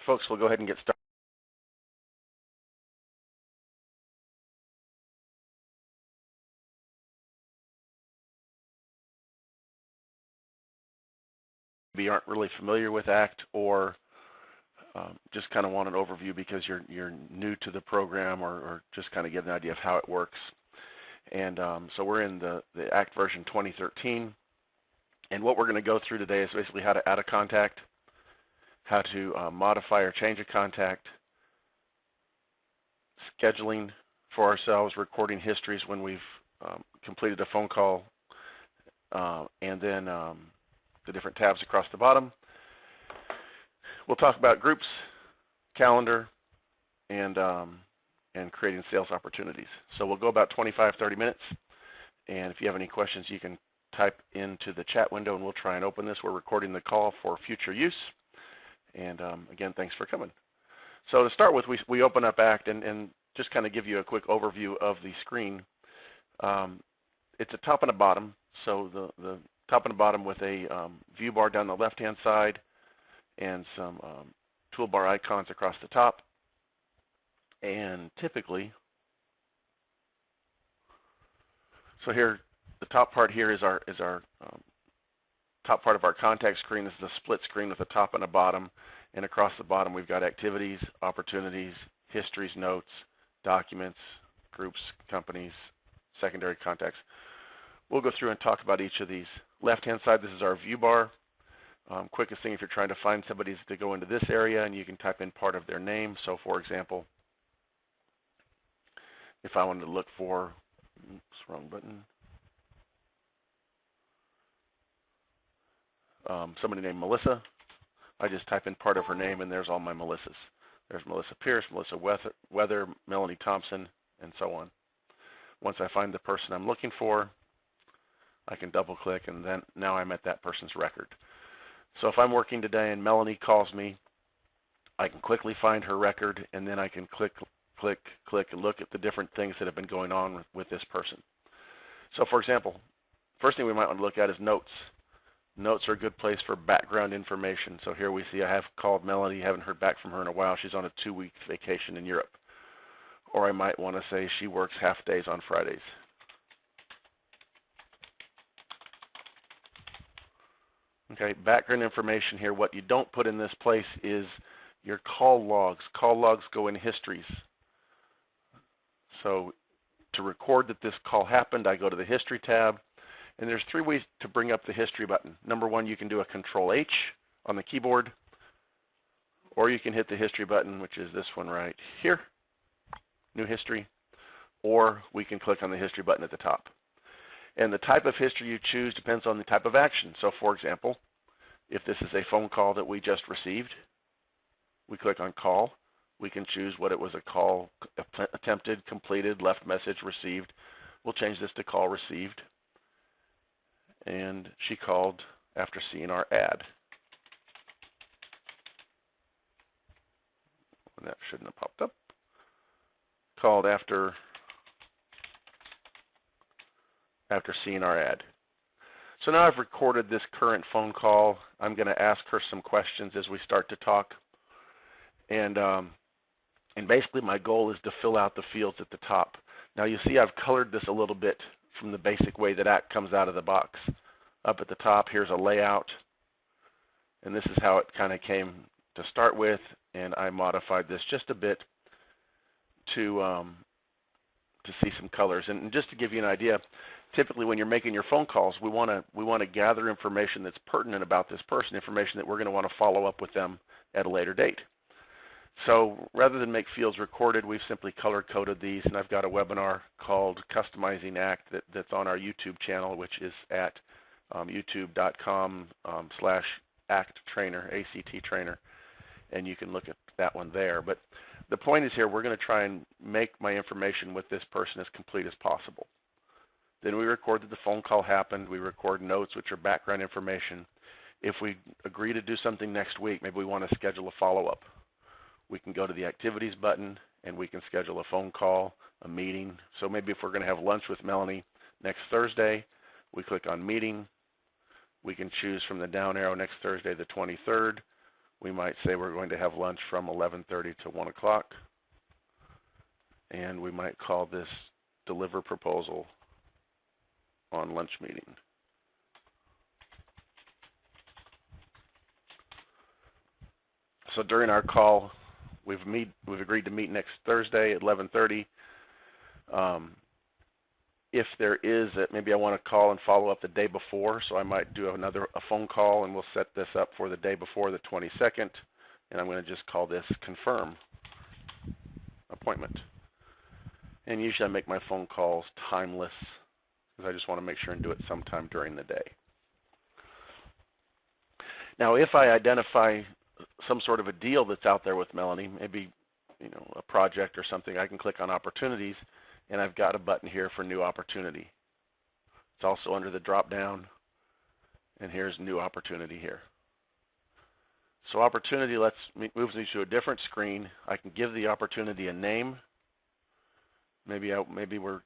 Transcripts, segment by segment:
folks, we'll go ahead and get started. Maybe you aren't really familiar with ACT, or just kind of want an overview because you're new to the program, or just kind of get an idea of how it works. And so we're in the ACT version 2013, and what we're going to go through today is basically how to add a contact, how to modify or change a contact, scheduling for ourselves, recording histories when we've completed a phone call, and then the different tabs across the bottom. We'll talk about groups, calendar, and creating sales opportunities. So we'll go about 25-30 minutes, and if you have any questions, you can type into the chat window, and we'll try and open this. We're recording the call for future use, and again, thanks for coming. So to start with, we open up ACT and just kind of give you a quick overview of the screen. It's a top and a bottom, so the top and a bottom with a view bar down the left-hand side and some toolbar icons across the top. And typically, so here, the top part here is our top part of our contact screen. This is a split screen with a top and a bottom, and across the bottom we've got activities, opportunities, histories, notes, documents, groups, companies, secondary contacts. We'll go through and talk about each of these. Left-hand side, this is our view bar. Quickest thing if you're trying to find somebody is to go into this area, and you can type in part of their name. So for example, if I wanted to look for, oops, wrong button, somebody named Melissa, I just type in part of her name, and there's all my Melissas. There's Melissa Pierce, Melissa Weather, Melanie Thompson, and so on. Once I find the person I'm looking for, I can double click, and then now I'm at that person's record. So if I'm working today and Melanie calls me, I can quickly find her record, and then I can click, and look at the different things that have been going on with this person. So for example, first thing we might want to look at is notes. Notes are a good place for background information. So here we see I have called Melanie, haven't heard back from her in a while. She's on a 2-week vacation in Europe. Or I might want to say she works half days on Fridays. Okay, background information here. What you don't put in this place is your call logs. Call logs go in histories. So to record that this call happened, I go to the history tab, and there's 3 ways to bring up the history button. Number one, you can do a Control-H on the keyboard, or you can hit the history button, which is this one right here, new history, or we can click on the history button at the top. And the type of history you choose depends on the type of action. So for example, if this is a phone call that we just received, we click on call. We can choose what it was: a call attempted, completed, left message, received. We'll change this to call received. And she called after seeing our ad. And that shouldn't have popped up. Called after seeing our ad. So now I've recorded this current phone call. I'm going to ask her some questions as we start to talk. And basically my goal is to fill out the fields at the top. Now you see I've colored this a little bit from the basic way that ACT comes out of the box. Up at the top, here's a layout. And this is how it kind of came to start with. And I modified this just a bit to see some colors. And just to give you an idea, typically when you're making your phone calls, we want to gather information that's pertinent about this person, information that we're going to want to follow up with them at a later date. So rather than make fields recorded, we've simply color-coded these, and I've got a webinar called Customizing ACT that's on our YouTube channel, which is at youtube.com/ACT-trainer, ACT-trainer, and you can look at that one there. But the point is here, we're going to try and make my information with this person as complete as possible. Then we record that the phone call happened. We record notes, which are background information. If we agree to do something next week, maybe we want to schedule a follow-up. We can go to the activities button, and we can schedule a phone call, a meeting. So maybe if we're going to have lunch with Melanie next Thursday, we click on meeting. We can choose from the down arrow next Thursday, the 23rd, We might say we're going to have lunch from 11:30 to 1 o'clock, and we might call this deliver proposal on lunch meeting. So during our call, we've agreed to meet next Thursday at 11:30. If there is, maybe I want to call and follow up the day before, so I might do a phone call, and we'll set this up for the day before, the 22nd, and I'm going to just call this confirm appointment. And usually I make my phone calls timeless because I just want to make sure and do it sometime during the day. Now, if I identify some sort of a deal that's out there with Melanie, maybe a project or something, I can click on opportunities, and I've got a button here for new opportunity. It's also under the drop down, and here's new opportunity here. So opportunity moves me to a different screen. I can give the opportunity a name. Maybe we're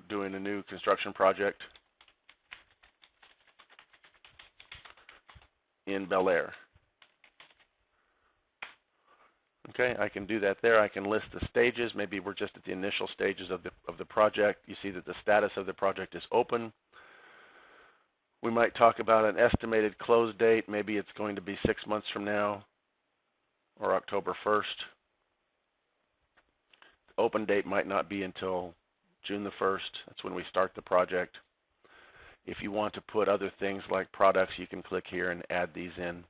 doing a new construction project in Bel Air. Okay, I can do that there. I can list the stages. Maybe we're just at the initial stages of the project. You see that the status of the project is open. We might talk about an estimated close date. Maybe it's going to be 6 months from now or October 1st. The open date might not be until June the 1st. That's when we start the project. If you want to put other things like products, you can click here and add these in.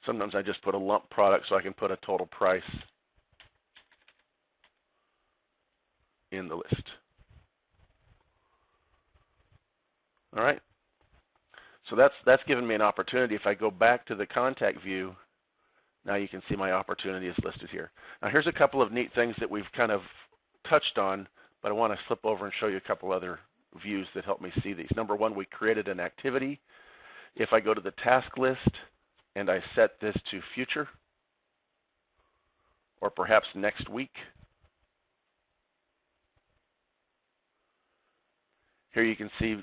Sometimes I just put a lump product so I can put a total price in the list. All right. So that's given me an opportunity. If I go back to the contact view, now you can see my opportunity is listed here. Now here's a couple of neat things that we've kind of touched on, but I want to flip over and show you a couple other views that help me see these. Number one, we created an activity. If I go to the task list and I set this to future, or perhaps next week, here you can see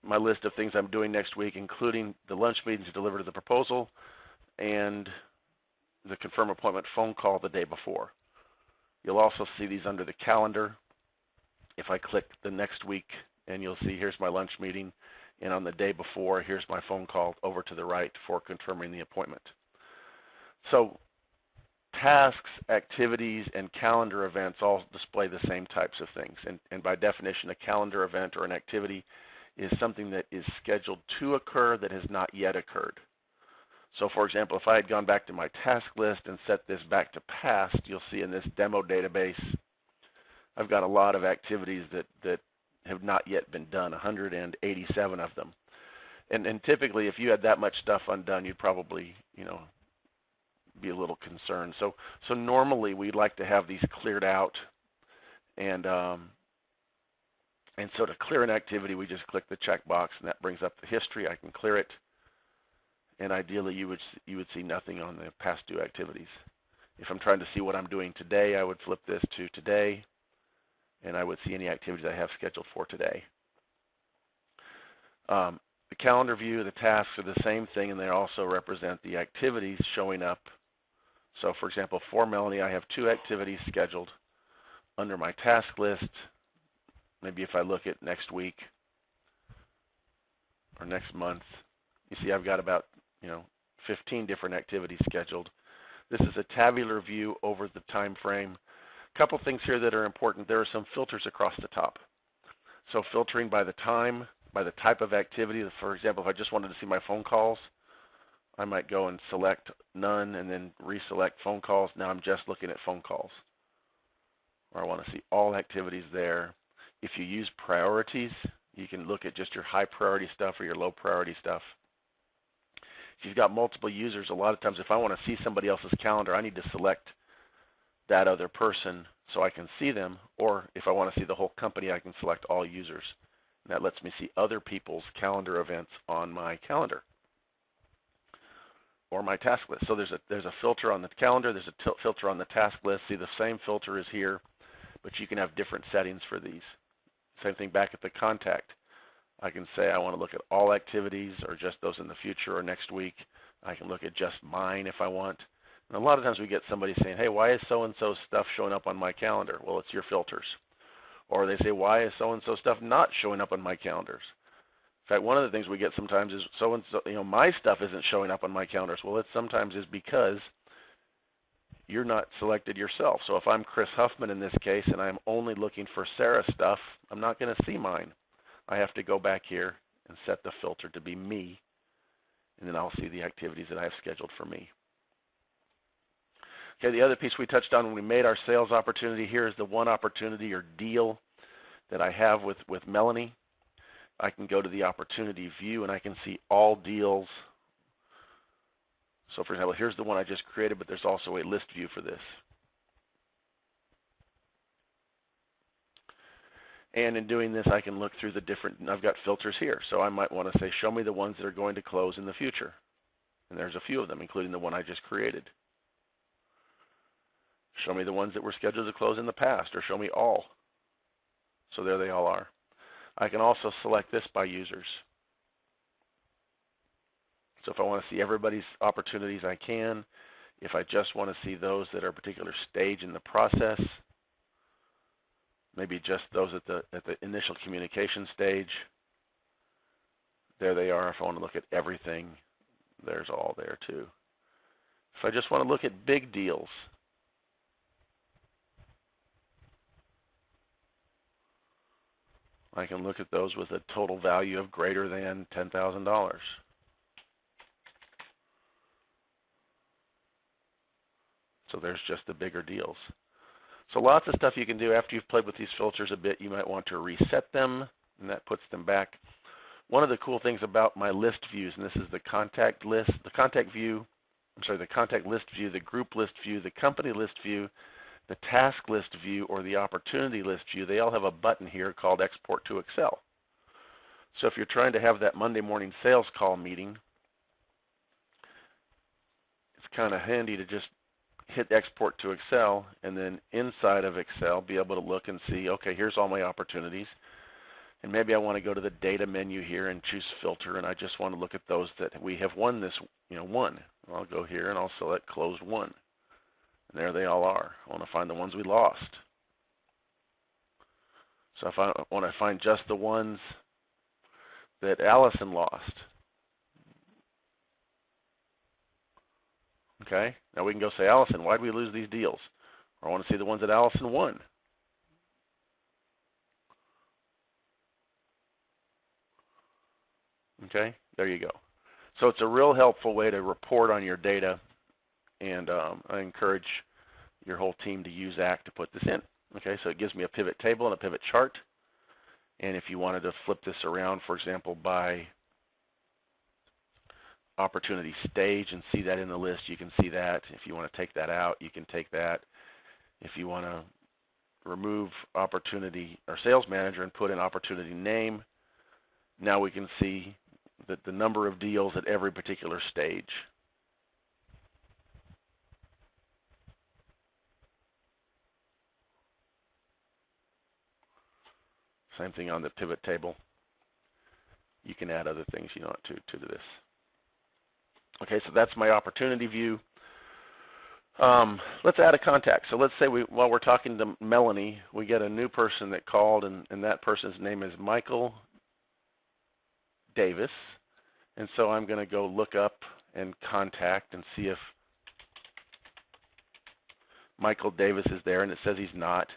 my list of things I'm doing next week, including the lunch meeting to deliver the proposal and the confirm appointment phone call the day before. You'll also see these under the calendar. If I click the next week, and you'll see here's my lunch meeting, and on the day before, here's my phone call over to the right for confirming the appointment. So tasks, activities, and calendar events all display the same types of things. And by definition, a calendar event or an activity is something that is scheduled to occur that has not yet occurred. So for example, if I had gone back to my task list and set this back to past, you'll see in this demo database, I've got a lot of activities that have not yet been done, 187 of them. And typically, if you had that much stuff undone, you'd probably, be a little concerned. So normally we'd like to have these cleared out, and so to clear an activity, we just click the checkbox, and that brings up the history. I can clear it, and ideally you would see nothing on the past due activities. If I'm trying to see what I'm doing today, I would flip this to today, and I would see any activities I have scheduled for today. The calendar view, the tasks are the same thing, and they also represent the activities showing up. So for example, for Melanie, I have 2 activities scheduled under my task list. Maybe if I look at next week or next month, you see I've got about 15 different activities scheduled. This is a tabular view over the time frame. A couple things here that are important. There are some filters across the top. So filtering by the time, by the type of activity. For example, if I just wanted to see my phone calls, I might go and select none and then reselect phone calls. Now I'm just looking at phone calls. Or I want to see all activities there. If you use priorities, you can look at just your high priority stuff or your low priority stuff. If you've got multiple users, a lot of times if I want to see somebody else's calendar, I need to select that other person so I can see them. Or if I want to see the whole company, I can select all users. And that lets me see other people's calendar events on my calendar or my task list. So there's a filter on the calendar, there's a filter on the task list. See, the same filter is here, but you can have different settings for these. Same thing back at the contact. I can say I want to look at all activities or just those in the future or next week. I can look at just mine if I want. And a lot of times we get somebody saying, hey, why is so-and-so stuff showing up on my calendar? Well, it's your filters. Or they say, why is so-and-so stuff not showing up on my calendars? In fact, one of the things we get sometimes is so-and-so, my stuff isn't showing up on my calendars. Well, it sometimes is because you're not selected yourself. So if I'm Chris Huffman in this case and I'm only looking for Sarah's stuff, I'm not going to see mine. I have to go back here and set the filter to be me, and then I'll see the activities that I have scheduled for me. Okay, the other piece we touched on when we made our sales opportunity here is the one opportunity or deal that I have with Melanie. I can go to the opportunity view and I can see all deals. So for example, here's the one I just created, but there's also a list view for this. And in doing this, I can look through the different, I've got filters here. So I might want to say, show me the ones that are going to close in the future. And there's a few of them, including the one I just created. Show me the ones that were scheduled to close in the past, or show me all. So there they all are. I can also select this by users. So if I want to see everybody's opportunities, I can. If I just want to see those that are a particular stage in the process, maybe just those at the initial communication stage, there they are. If I want to look at everything, there's all there too. If I just want to look at big deals, I can look at those with a total value of greater than $10,000. So there's just the bigger deals. So lots of stuff you can do after you've played with these filters a bit. You might want to reset them, and that puts them back. One of the cool things about my list views, and this is the contact list, the contact view, the contact list view, the group list view, the company list view, the task list view, or the opportunity list view, they all have a button here called Export to Excel. So if you're trying to have that Monday morning sales call meeting, it's kind of handy to just hit Export to Excel, and then inside of Excel be able to look and see, okay, here's all my opportunities. And maybe I want to go to the data menu here and choose filter, and I just want to look at those that we have won this, won. I'll go here and I'll select closed won. And there they all are. I want to find the ones we lost. So if I want to find just the ones that Allison lost. Okay, now we can go say, Allison, why did we lose these deals? Or I want to see the ones that Allison won. Okay, there you go. So it's a real helpful way to report on your data, and I encourage your whole team to use ACT to put this in. Okay, so it gives me a pivot table and a pivot chart. And if you wanted to flip this around, for example, by opportunity stage and see that in the list, you can see that. If you want to take that out, you can take that. If you want to remove opportunity or sales manager and put in opportunity name, now we can see that the number of deals at every particular stage. Same thing on the pivot table. You can add other things you want to this. Okay, so that's my opportunity view. Let's add a contact. So let's say while we're talking to Melanie, we get a new person that called, and that person's name is Michael Davis. And so I'm going to go look up and contact and see if Michael Davis is there, and it says he's not.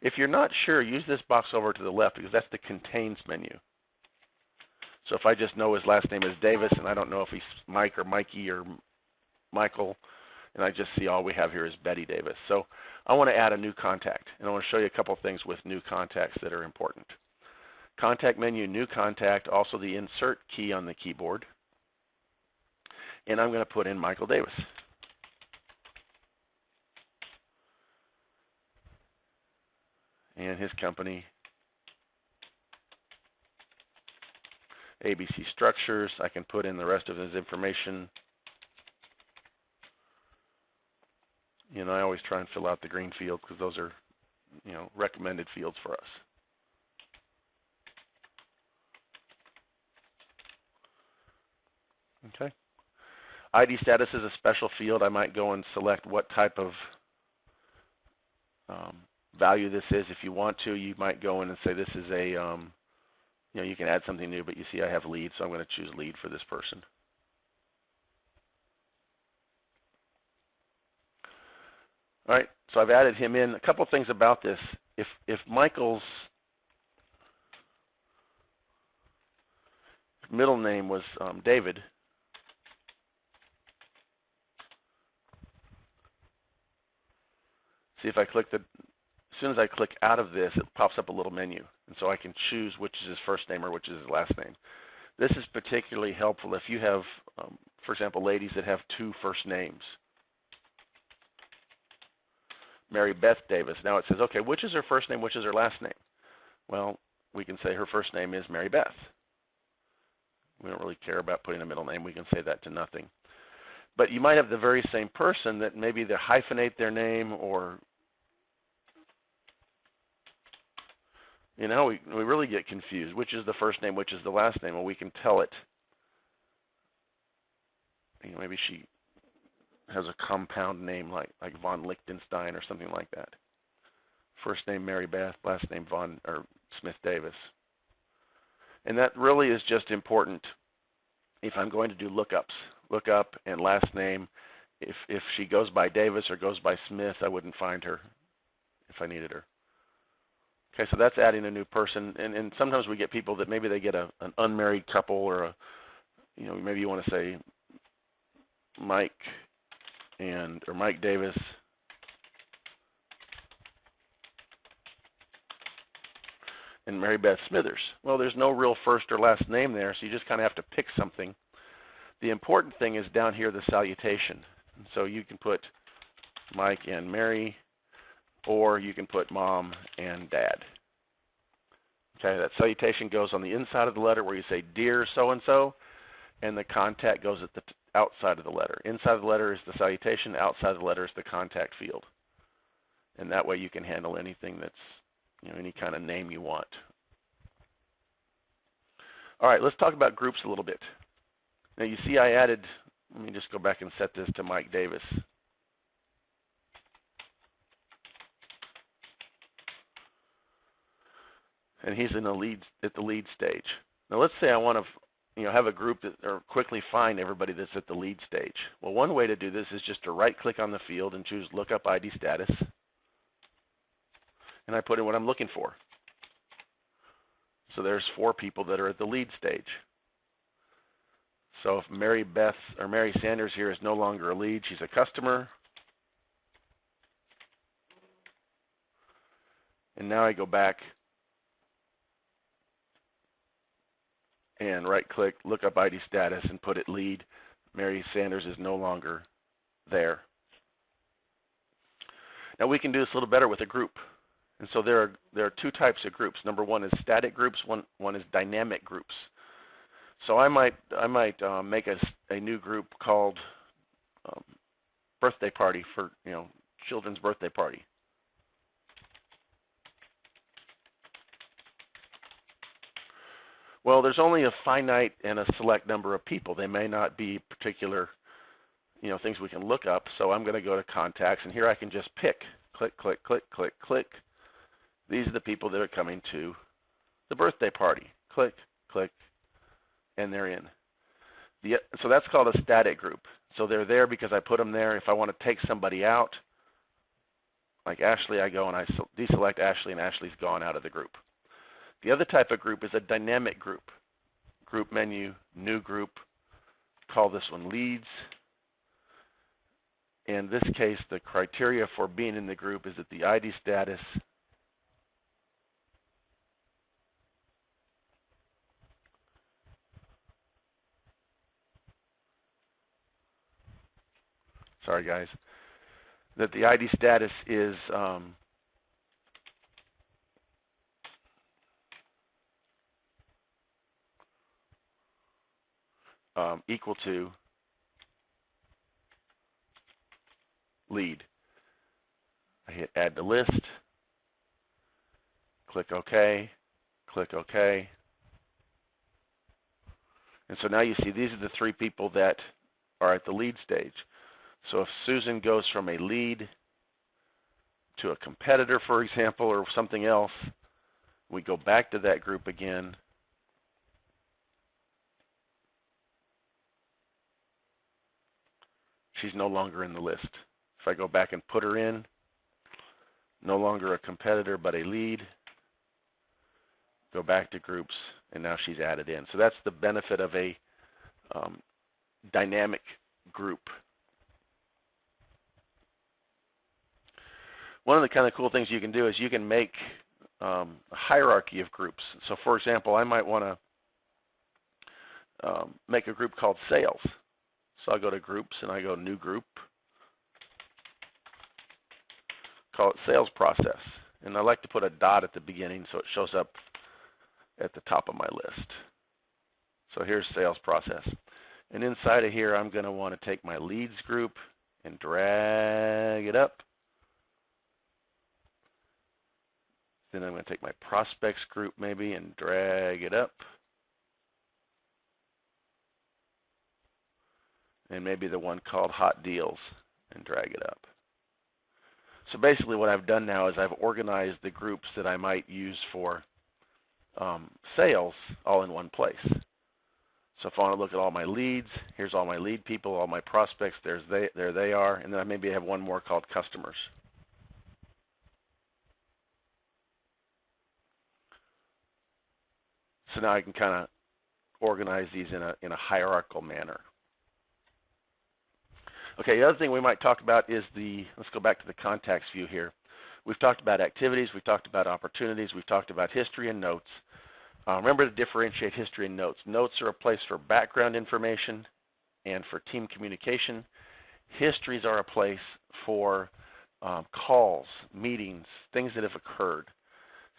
If you're not sure, use this box over to the left because that's the contains menu. So if I just know his last name is Davis and I don't know if he's Mike or Mikey or Michael, and I just see all we have here is Betty Davis. So I want to add a new contact, and I want to show you a couple of things with new contacts that are important. Contact menu, new contact, also the insert key on the keyboard. And I'm going to put in Michael Davis. And his company, ABC Structures. I can put in the rest of his information. I always try and fill out the green field because those are, recommended fields for us. Okay. ID status is a special field. I might go and select what type of value this is. If you want to, you might go in and say this is a, you can add something new, but you see I have lead, so I'm going to choose lead for this person. All right, so I've added him in. A couple things about this. If Michael's middle name was David, see if I click as soon as I click out of this, it pops up a little menu. And so I can choose which is his first name or which is his last name. This is particularly helpful if you have, for example, ladies that have two first names. Mary Beth Davis. Now it says, okay, which is her first name, which is her last name? Well, we can say her first name is Mary Beth. We don't really care about putting a middle name. We can say that to nothing. But you might have the very same person that maybe they hyphenate their name, or we really get confused. Which is the first name, which is the last name? Well, we can tell it. Maybe she has a compound name like von Lichtenstein or something like that. First name Mary Beth, last name von or Smith Davis. And that really is just important if I'm going to do lookups. Lookup and last name. If she goes by Davis or goes by Smith, I wouldn't find her if I needed her. Okay, so that's adding a new person. And sometimes we get people that maybe they get an unmarried couple, or maybe you want to say Mike or Mike Davis and Mary Beth Smithers. Well, there's no real first or last name there, so you just kind of have to pick something. The important thing is down here, the salutation. And so you can put Mike and Mary, or you can put mom and dad. Okay, that salutation goes on the inside of the letter where you say, dear so-and-so, and the contact goes at the outside of the letter. Inside of the letter is the salutation, outside of the letter is the contact field. And that way you can handle anything that's, any kind of name you want. All right, let's talk about groups a little bit. Now you see I added, let me just go back and set this to Mike Davis. And he's in at the lead stage. Now let's say I want to have a group or quickly find everybody that's at the lead stage. Well, one way to do this is just to right-click on the field and choose Lookup ID Status. And I put in what I'm looking for. So there's 4 people that are at the lead stage. So if Mary Beth or Mary Sanders here is no longer a lead, she's a customer. And now I go back and right-click, Lookup ID Status, and put it lead. Mary Sanders is no longer there. Now we can do this a little better with a group. And so there are 2 types of groups. Number 1 is static groups. One is dynamic groups. So I might make a new group called birthday party for children's birthday party. Well, there's only a finite and a select number of people. They may not be particular things we can look up. So I'm going to go to contacts, and here I can just pick. Click, click, click, click, click. These are the people that are coming to the birthday party. Click, click, and they're in. So that's called a static group. So they're there because I put them there. If I want to take somebody out, like Ashley, I go and I deselect Ashley, and Ashley's gone out of the group. The other type of group is a dynamic group. Group menu, new group. Call this one leads. In this case, the criteria for being in the group is that the ID status sorry guys, that the ID status is equal to lead. I hit add to list, click OK, click OK. And so now you see these are the 3 people that are at the lead stage. So if Susan goes from a lead to a competitor, for example, or something else, we go back to that group again. She's no longer in the list. If I go back and put her in, no longer a competitor but a lead, go back to groups, and now she's added in. So that's the benefit of a dynamic group. One of the kind of cool things you can do is you can make a hierarchy of groups. So for example, I might want to make a group called sales. So I'll go to groups and I go new group, call it sales process. And I like to put a dot at the beginning so it shows up at the top of my list. So here's sales process. And inside of here, I'm going to want to take my leads group and drag it up. Then I'm going to take my prospects group maybe and drag it up. And maybe the one called hot deals and drag it up. So basically what I've done now is I've organized the groups that I might use for sales all in one place. So if I want to look at all my leads, here's all my lead people, all my prospects, there they are, and then I maybe have one more called customers. So now I can kind of organize these in a hierarchical manner. Okay, the other thing we might talk about is let's go back to the contacts view here. We've talked about activities, we've talked about opportunities, we've talked about history and notes. Remember to differentiate history and notes. Notes are a place for background information and for team communication. Histories are a place for calls, meetings, things that have occurred.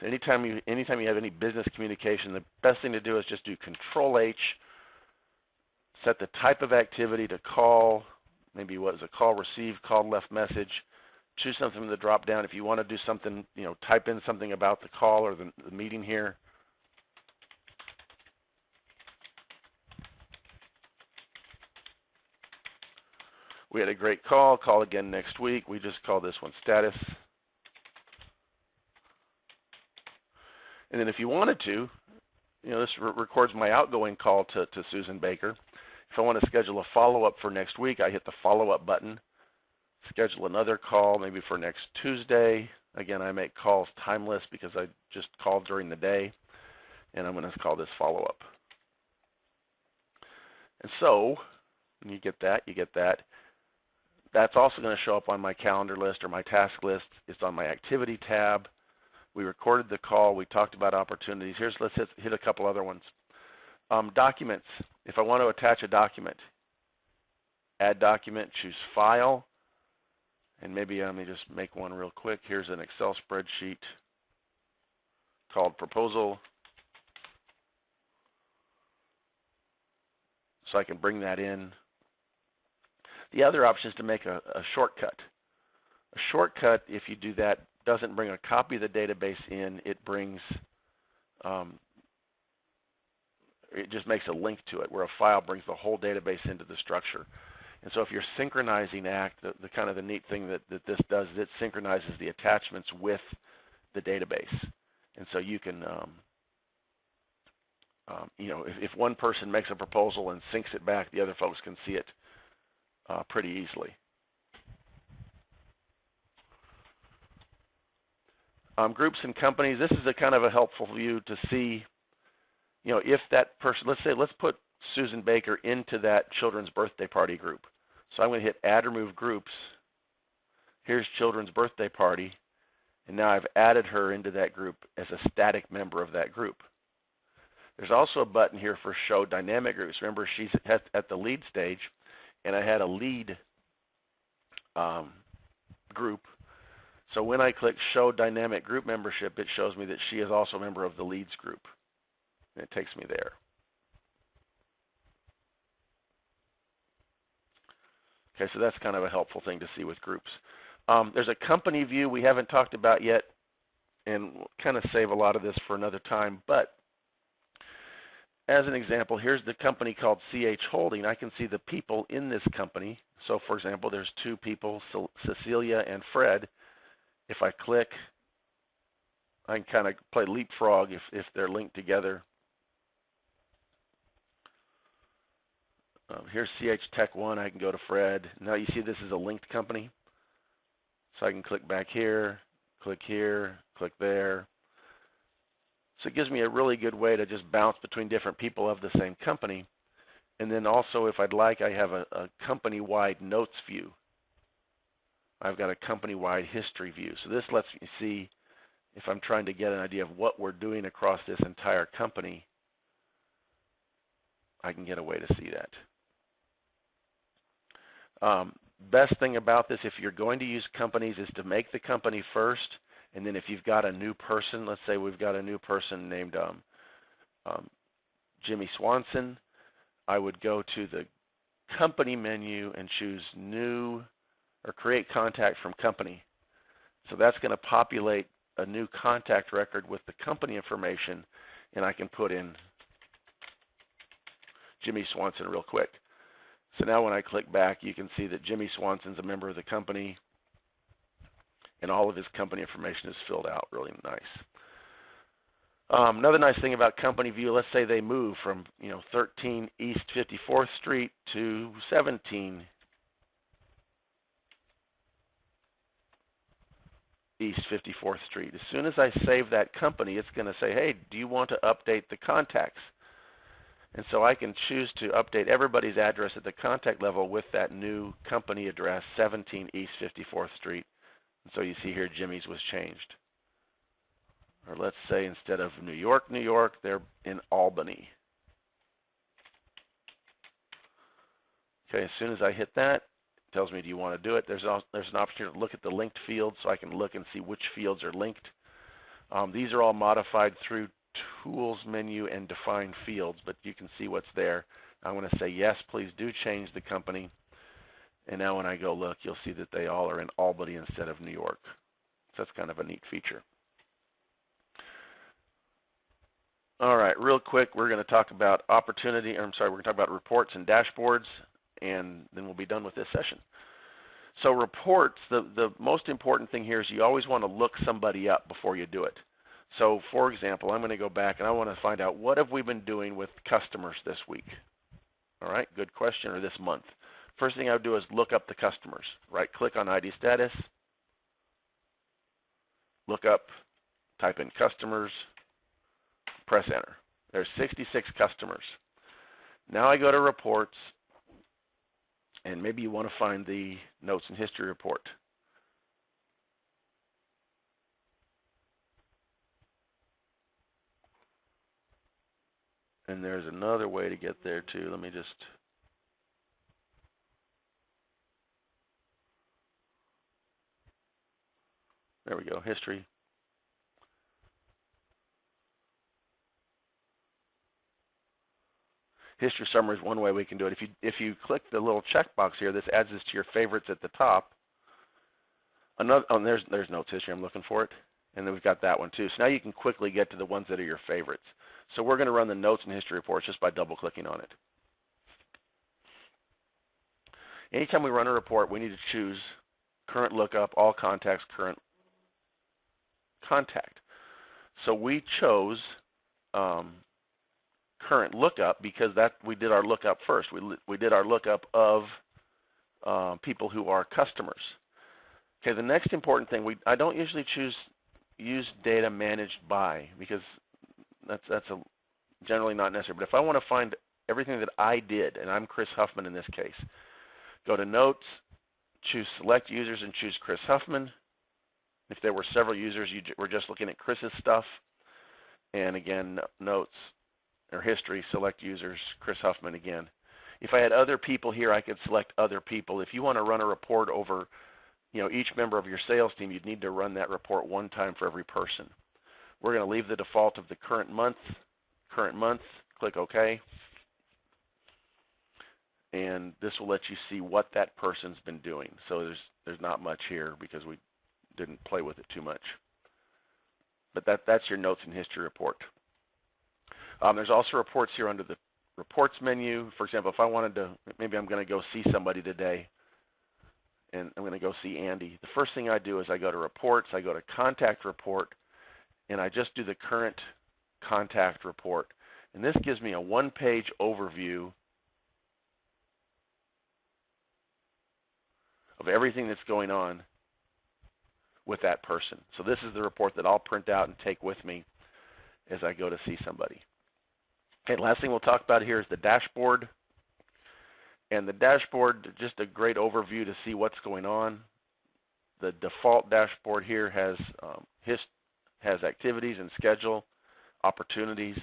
So anytime you have any business communication, the best thing to do is just do Control-H, set the type of activity to call, maybe what is a call received, call left message, choose something from the drop down. If you want to do something, type in something about the call or the meeting here. We had a great call again next week. We just call this one status. And then if you wanted to, this records my outgoing call to Susan Baker. If I want to schedule a follow-up for next week, I hit the follow-up button, schedule another call maybe for next Tuesday. Again, I make calls timeless because I just called during the day, and I'm going to call this follow-up. And so, when you get that, That's also going to show up on my calendar list or my task list. It's on my activity tab. We recorded the call. We talked about opportunities. Let's hit a couple other ones. Documents. If I want to attach a document, add document, choose file, and maybe let me just make one real quick. Here's an Excel spreadsheet called proposal. So I can bring that in. The other option is to make a shortcut. A shortcut, if you do that, doesn't bring a copy of the database in. It brings, it just makes a link to it, where a file brings the whole database into the structure. And so if you're synchronizing ACT, the kind of the neat thing that this does is it synchronizes the attachments with the database. And so you can, if one person makes a proposal and syncs it back, the other folks can see it pretty easily. Groups and companies, this is a kind of a helpful view to see, if that person, let's put Susan Baker into that children's birthday party group. So I'm going to hit add or move groups. Here's children's birthday party, and now I've added her into that group as a static member of that group. There's also a button here for show dynamic groups. Remember, she's at the lead stage, and I had a lead group. So when I click show dynamic group membership, it shows me that she is also a member of the leads group. And it takes me there. Okay, so that's kind of a helpful thing to see with groups. There's a company view we haven't talked about yet, and we'll kind of save a lot of this for another time. But as an example, here's the company called CH Holding. I can see the people in this company. So, for example, there's two people, Cecilia and Fred. If I click, I can kind of play leapfrog if they're linked together. Here's CH Tech 1. I can go to Fred. Now you see this is a linked company. So I can click back here, click there. So it gives me a really good way to just bounce between different people of the same company. And then also, if I'd like, I have a company-wide notes view. I've got a company-wide history view. So this lets me see if I'm trying to get an idea of what we're doing across this entire company. I can get a way to see that. Best thing about this, if you're going to use companies, is to make the company first, and then if you've got a new person, let's say we've got a new person named Jimmy Swanson, I would go to the company menu and choose new or create contact from company. So that's going to populate a new contact record with the company information, and I can put in Jimmy Swanson real quick. So now when I click back, you can see that Jimmy Swanson's a member of the company, and all of his company information is filled out really nice. Another nice thing about company view, let's say they move from 13 East 54th Street to 17 East 54th Street. As soon as I save that company, it's going to say, hey, do you want to update the contacts? And so I can choose to update everybody's address at the contact level with that new company address, 17 East 54th Street. And so you see here Jimmy's was changed. Or let's say instead of New York, they're in Albany. Okay, as soon as I hit that, it tells me, do you want to do it? There's an opportunity to look at the linked fields, so I can look and see which fields are linked. These are all modified through Tools menu and Define Fields, but you can see what's there. I'm going to say, yes, please do change the company. And now when I go look, you'll see that they all are in Albany instead of New York. So that's kind of a neat feature. All right, real quick, we're going to talk about we're going to talk about reports and dashboards, and then we'll be done with this session. So reports, the most important thing here is you always want to look somebody up before you do it. So, for example, I'm going to go back and I want to find out what have we been doing with customers this week. All right, good question, or this month. First thing I would do is look up the customers. Right-click on ID status, look up, type in customers, press enter. There's 66 customers. Now I go to reports, and maybe you want to find the notes and history report. And there's another way to get there too. Let me just, there we go, history. History summary is one way we can do it. If you click the little checkbox here, this adds this to your favorites at the top. Another, there's notes history, I'm looking for it. And then we've got that one too. So now you can quickly get to the ones that are your favorites. So we're going to run the notes and history reports just by double-clicking on it. Anytime we run a report, we need to choose current lookup, all contacts, current contact. So we chose current lookup because we did our lookup first. We did our lookup of people who are customers. Okay, the next important thing, I don't usually use data managed by, because that's generally not necessary. But if I want to find everything that I did, and I'm Chris Huffman in this case, go to Notes, choose Select Users, and choose Chris Huffman. If there were several users, we're just looking at Chris's stuff. And again, Notes or History, Select Users, Chris Huffman again. If I had other people here, I could select other people. If you want to run a report over each member of your sales team, you'd need to run that report one time for every person. We're going to leave the default of the current month, click OK. And this will let you see what that person's been doing. So there's not much here because we didn't play with it too much. But that's your notes and history report. There's also reports here under the reports menu. For example, if I wanted to, maybe I'm going to go see somebody today, and I'm going to go see Andy. The first thing I do is I go to reports, I go to contact report, and I just do the current contact report. And this gives me a one-page overview of everything that's going on with that person. So this is the report that I'll print out and take with me as I go to see somebody. Okay, last thing we'll talk about here is the dashboard. And the dashboard, just a great overview to see what's going on. The default dashboard here has activities and schedule, opportunities.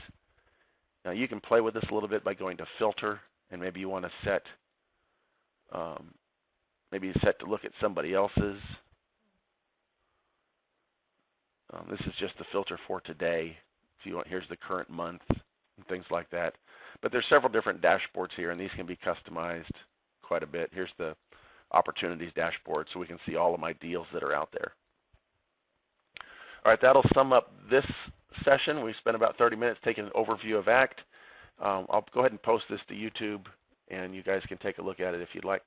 Now you can play with this a little bit by going to filter, and maybe you want to set, maybe set to look at somebody else's. This is just the filter for today. If you want, here's the current month and things like that. But there's several different dashboards here, and these can be customized quite a bit. Here's the opportunities dashboard, so we can see all of my deals that are out there. All right, that'll sum up this session. We spent about 30 minutes taking an overview of ACT. I'll go ahead and post this to YouTube, and you guys can take a look at it if you'd like.